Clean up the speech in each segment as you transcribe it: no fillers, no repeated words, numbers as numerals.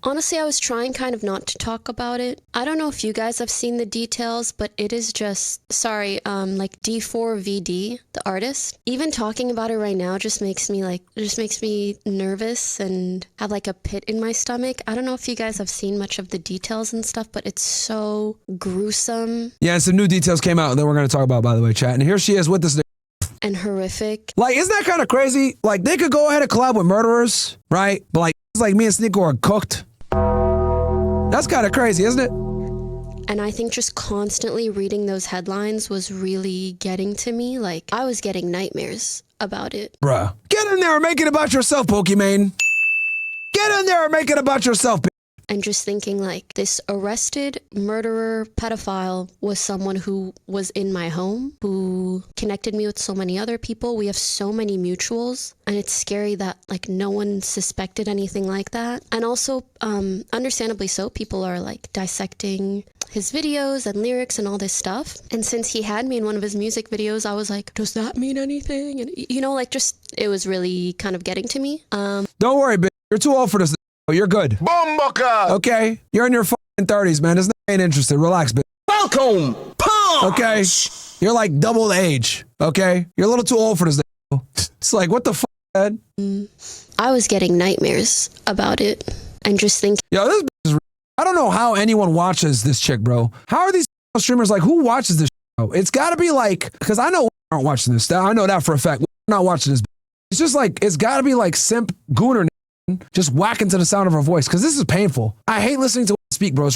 Honestly, I was trying kind of not to talk about it. I don't know if you guys have seen the details, but it is just, sorry, like D4VD, the artist. Even talking about it right now just makes me nervous and have like a pit in my stomach. I don't know if you guys have seen much of the details and stuff, but it's so gruesome. Yeah, and some new details came out that we're going to talk about, by the way, chat. And here she is with this. And horrific. Like, isn't that kind of crazy? Like, they could go ahead and collab with murderers, right? But like, it's like me and Sneeko are cooked. That's kind of crazy, isn't it? And I think just constantly reading those headlines was really getting to me. Like, I was getting nightmares about it. Bruh. Get in there and make it about yourself, Pokimane. Get in there and make it about yourself, bitch. And just thinking like, this arrested murderer pedophile was someone who was in my home, who connected me with so many other people. We have so many mutuals, and it's scary that like no one suspected anything like that. And also, understandably so, people are like dissecting his videos and lyrics and all this stuff. And since he had me in one of his music videos, I was like, does that mean anything? And you know, like just, it was really kind of getting to me. Don't worry, bitch. You're too old for this. Oh, you're good. Bomboka! Okay? You're in your fucking 30s, man. There's no ain't interested. Relax, bitch. Welcome! Punch! Okay? You're like double the age, okay? You're a little too old for this. It's like, what the fuck, man? I was getting nightmares about it and just thinking. Yo, this bitch is I don't know how anyone watches this chick, bro. How are these streamers like, who watches this show? It's gotta be like, because I know women aren't watching this. I know that for a fact. We're not watching this. It's just like, it's gotta be like simp gooner just whacking to the sound of her voice, because this is painful. I hate listening to her speak, bro.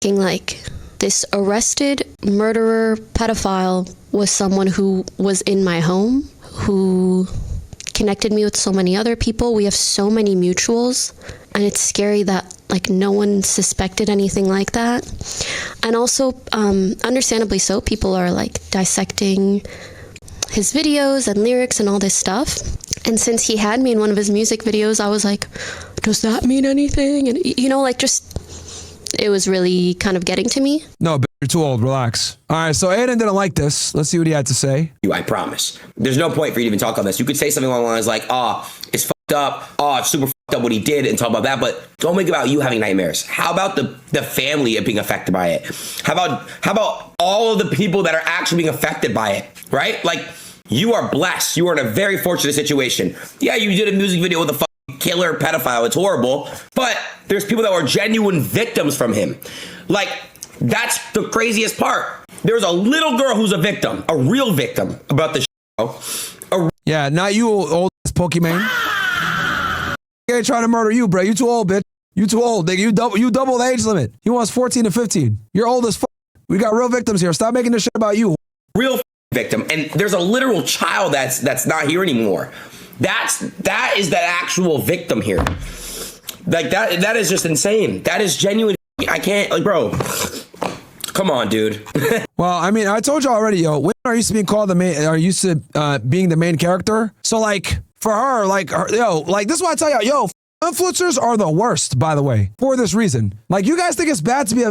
Like, this arrested murderer pedophile was someone who was in my home, who connected me with so many other people. We have so many mutuals, and it's scary that like no one suspected anything like that. And also, understandably so, people are like dissecting his videos and lyrics and all this stuff. And since he had me in one of his music videos, I was like, does that mean anything? And you know, like just, it was really kind of getting to me. No, you're too old. Relax. All right, so Aidan didn't like this. Let's see what he had to say. I promise. There's no point for you to even talk on this. You could say something along the lines like, it's fucked up. It's super fucked up what he did, and talk about that, but don't make it about you having nightmares. How about the family being affected by it? How about all of the people that are actually being affected by it, right? Like, you are blessed. You are in a very fortunate situation. Yeah, you did a music video with a fucking killer pedophile. It's horrible. But there's people that were genuine victims from him. Like, that's the craziest part. There's a little girl who's a victim, a real victim about this show. Yeah, not you, old Pokimane. He ain't trying to murder you, bro. You too old, bitch. You too old, nigga. You double the age limit. He wants 14 to 15. You're old as fuck. We got real victims here. Stop making this shit about you. Real victim, and there's a literal child that's not here anymore. That is the actual victim here. Like that is just insane. That is genuine. I can't, like, bro. Come on, dude. Well, I mean, I told you already, yo. Women are used to being called used to being the main character. So like for her, this is why I tell y'all, yo. Influencers are the worst, by the way, for this reason. Like, you guys think it's bad to be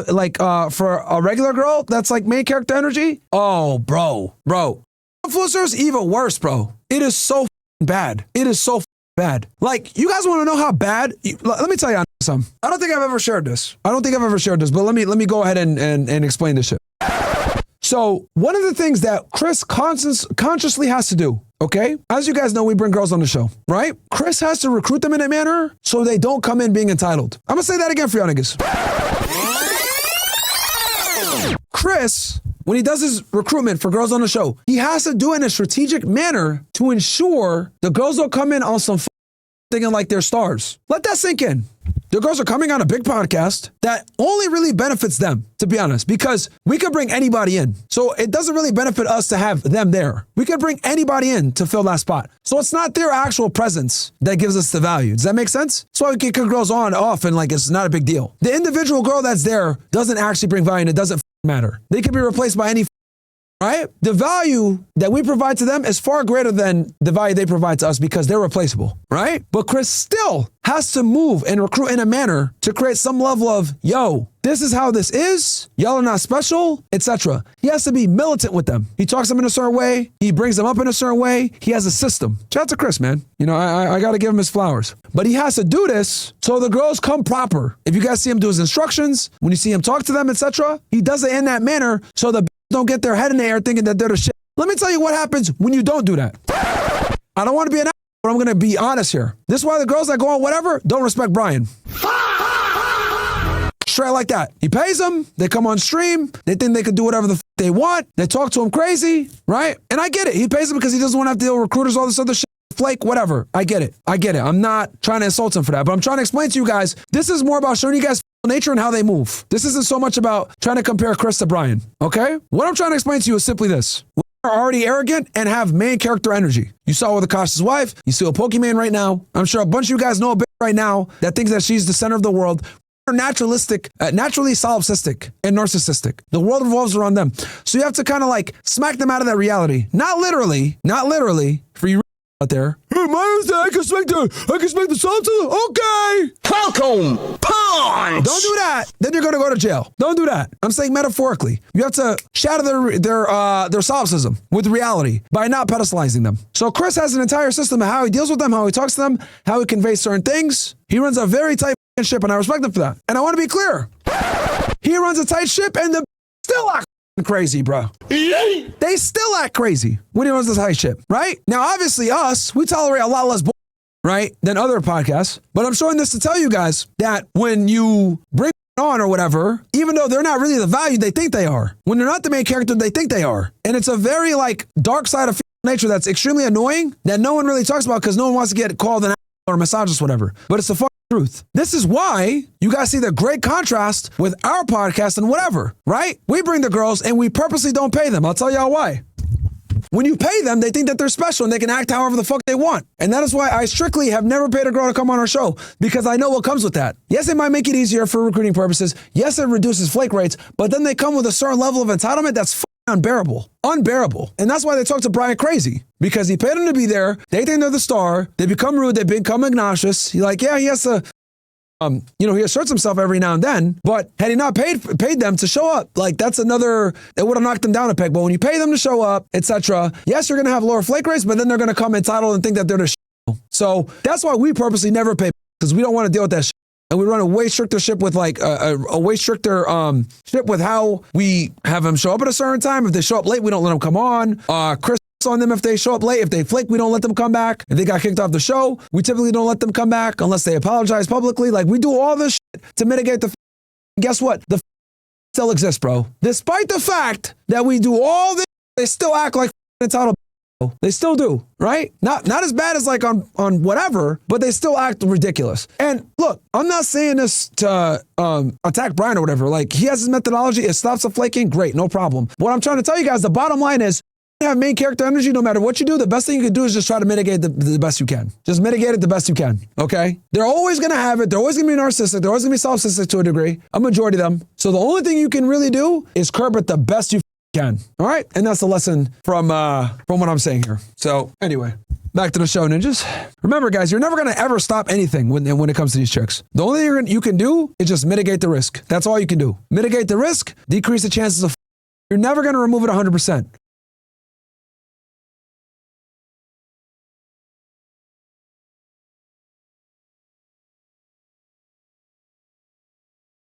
for a regular girl that's like main character energy? Oh, bro. Influencers even worse, bro. It is so bad. It is so bad. Like, you guys want to know how bad? Let me tell you something. I don't think I've ever shared this. But let me go ahead and explain this shit. So one of the things that Chris consciously has to do, okay? As you guys know, we bring girls on the show, right? Chris has to recruit them in a manner so they don't come in being entitled. I'm gonna say that again for y'all niggas. Chris, when he does his recruitment for girls on the show, he has to do it in a strategic manner to ensure the girls don't come in on some thinking like they're stars. Let that sink in. The girls are coming on a big podcast that only really benefits them, to be honest, because we could bring anybody in. So it doesn't really benefit us to have them there. We could bring anybody in to fill that spot. So it's not their actual presence that gives us the value. Does that make sense? That's why we can kick girls on, off, and like it's not a big deal. The individual girl that's there doesn't actually bring value, and it doesn't matter. They could be replaced by any right? The value that we provide to them is far greater than the value they provide to us because they're replaceable, right? But Chris still has to move and recruit in a manner to create some level of, yo, this is how this is. Y'all are not special, etc. He has to be militant with them. He talks them in a certain way. He brings them up in a certain way. He has a system. Shout out to Chris, man. You know, I got to give him his flowers. But he has to do this so the girls come proper. If you guys see him do his instructions, when you see him talk to them, etc., he does it in that manner so the don't get their head in the air thinking that they're the shit. Let me tell you what happens when you don't do that. I don't want to be an asshole, but I'm going to be honest here. This is why the girls that go on whatever don't respect Brian. Straight like that. He pays them. They come on stream. They think they can do whatever the they want. They talk to him crazy, right? And I get it. He pays them because he doesn't want to have to deal with recruiters, all this other shit. Flake, whatever. I get it. I'm not trying to insult him for that, but I'm trying to explain to you guys, this is more about showing you guys nature and how they move. This isn't so much about trying to compare Chris to Brian, okay? What I'm trying to explain to you is simply this. We are already arrogant and have main character energy. You saw with Akash's wife. You see a Pokimane right now. I'm sure a bunch of you guys know a bit right now that thinks that she's the center of the world. Are naturalistic, naturally solipsistic and narcissistic. The world revolves around them. So you have to kind of like smack them out of that reality. Not literally, for you out there. Hey, Myron said I can smack the salsa. Okay. Welcome. Punch. Don't do that. Then you're going to go to jail. Don't do that. I'm saying metaphorically. You have to shatter their solipsism with reality by not pedestalizing them. So Chris has an entire system of how he deals with them, how he talks to them, how he conveys certain things. He runs a very tight ship, and I respect him for that. And I want to be clear. He runs a tight ship, and the still act crazy, bro. They still act crazy when he runs this tight ship, right? Now, obviously, we tolerate a lot less right, than other podcasts. But I'm showing this to tell you guys that when you bring on or whatever, even though they're not really the value they think they are, when they're not the main character they think they are, and it's a very like dark side of nature that's extremely annoying that no one really talks about because no one wants to get called an or misogynist, whatever. But it's the fucking truth. This is why you guys see the great contrast with our podcast and whatever, right? We bring the girls and we purposely don't pay them. I'll tell y'all why. When you pay them, they think that they're special and they can act however the fuck they want. And that is why I strictly have never paid a girl to come on our show, because I know what comes with that. Yes, it might make it easier for recruiting purposes. Yes, it reduces flake rates, but then they come with a certain level of entitlement that's unbearable. And that's why they talk to Brian crazy, because he paid them to be there. They think they're the star. They become rude. They become obnoxious. He's like, yeah, he has to, he asserts himself every now and then, but had he not paid them to show up, like that's another, it would have knocked them down a peg. But when you pay them to show up, etc., yes, you're going to have lower flake rates, but then they're going to come entitled and think that they're the shit. So that's why we purposely never pay, because we don't want to deal with that shit. And we run a way stricter ship with like a way stricter ship with how we have them show up at a certain time. If they show up late, we don't let them come on. Chris on them if they show up late. If they flake, we don't let them come back. If they got kicked off the show, we typically don't let them come back unless they apologize publicly. Like we do all this shit to mitigate the. Guess what? The still exists, bro. Despite the fact that we do all this, they still act like entitled. They still do, right? Not as bad as like on whatever, but they still act ridiculous. And look, I'm not saying this to attack Brian or whatever. Like he has his methodology. It stops the flaking. Great, no problem. What I'm trying to tell you guys, the bottom line is, you have main character energy no matter what you do. The best thing you can do is just try to mitigate the best you can. Just mitigate it the best you can, okay? They're always going to have it. They're always going to be narcissistic. They're always going to be self-centered to a degree, a majority of them. So the only thing you can really do is curb it the best you can, all right? And that's the lesson from what I'm saying here. So anyway, back to the show, ninjas. Remember, guys, you're never going to ever stop anything when it comes to these chicks. The only thing you can do is just mitigate the risk. That's all you can do. Mitigate the risk, decrease the chances of. You're never going to remove it 100%.